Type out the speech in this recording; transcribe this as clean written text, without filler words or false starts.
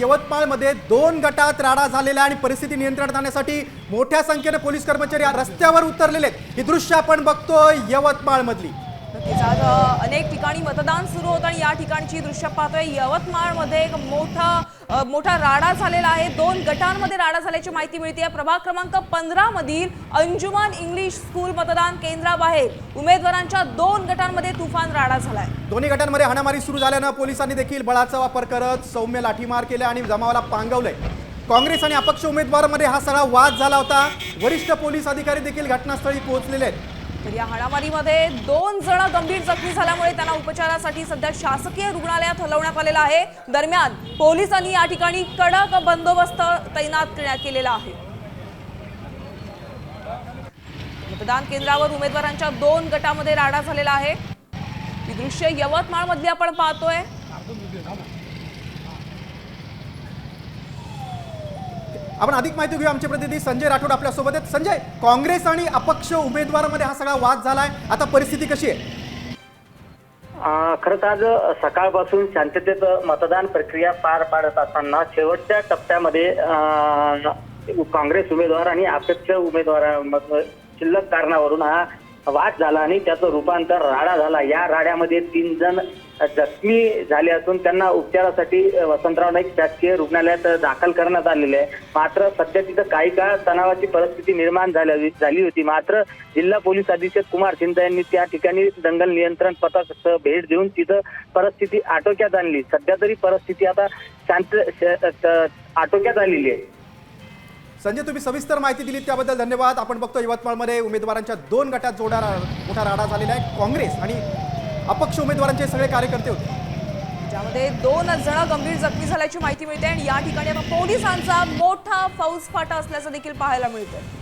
यवतमाळमध्ये 2 गटात राडा झालेला आणि परिस्थिती नियंत्रणात आणण्यासाठी मोठ्या संख्येने पोलीस कर्मचारी रस्त्यावर उतरलेले आहेत। ही दृश्य आपण बघतोय यवतमाळमधली। नक्कीच आज अनेक ठिकाणी मतदान सुरू होतं आणि या ठिकाणची दृश्य पाहतोय। यवतमाळमध्ये एक मोठा राडा झालेला आहे। 2 गटांमध्ये राडा झाल्याची माहिती मिळते। प्रभाग क्रमांक 15 मधील अंजुमन इंग्लिश स्कूल मतदान केंद्राबाहेर उमेदवारांच्या 2 गटांमध्ये तुफान राडा झालाय। दोन्ही गटांमध्ये हाणामारी सुरू झाल्यानं पोलिसांनी देखील बळाचा वापर करत सौम्य लाठीमार केला आणि जमावाला पांगवलंय। काँग्रेस आणि अपक्ष उमेदवारांमध्ये हा सगळा वाद झाला होता। वरिष्ठ पोलीस अधिकारी देखील घटनास्थळी पोहोचलेले आहेत। तर या हाणामारीमध्ये 2 जण गंभीर जखमी झाल्यामुळे त्यांना उपचारासाठी सध्या शासकीय रुग्णालयात हलवण्यात आलेलं आहे। दरम्यान पोलिसांनी या ठिकाणी कडक बंदोबस्त तैनात केलेला आहे। मतदान केंद्रावर उमेदवारांच्या 2 गटामध्ये राडा झालेला आहे। ही दृश्य यवतमाळ मधली आपण पाहतोय। आपण अधिक माहिती घेऊया। आमचे प्रतिनिधी संजय राठोड आपल्या सोबत आहेत। संजय, काँग्रेस आणि अपक्ष उमेदवारांमध्ये हा सगळा वाद झालाय, आता परिस्थिती कशी आहे? खरंच आज सकाळपासून शांततेत मतदान प्रक्रिया पार पाडत असताना शेवटच्या टप्प्यामध्ये काँग्रेस उमेदवार आणि अपक्ष उमेदवारांमध्ये शिल्लक कारणावरून हा वाद झाला आणि त्याचं रूपांतर राडा झाला। या राड्यामध्ये 3 जण जखमी झाले असून त्यांना उपचारासाठी वसंतराव नाईक शासकीय रुग्णालयात दाखल करण्यात आलेले आहे। मात्र सध्या तिथं काही काळ तणावाची परिस्थिती निर्माण झाली होती। मात्र जिल्हा पोलीस अधीक्षक कुमार सिंधा यांनी त्या ठिकाणी दंगल नियंत्रण पथकासह भेट देऊन तिथं परिस्थिती आटोक्यात आणली। सध्या तरी परिस्थिती आता शांत आटोक्यात आलेली आहे। संजय, तुम्ही सविस्तर माहिती दिली त्याबद्दल धन्यवाद। आपण बघतो यवतमाळमध्ये उमेदवारांच्या 2 गटात मोठा राडा झालेला आहे। काँग्रेस आणि अपक्ष उमेदवारांचे सगळे कार्यकर्ते होते, ज्यामध्ये 2 जण गंभीर जखमी झाल्याची माहिती मिळते आणि या ठिकाणी आता पोलिसांचा मोठा फौजफाटा असल्याचं देखील पाहायला मिळतं।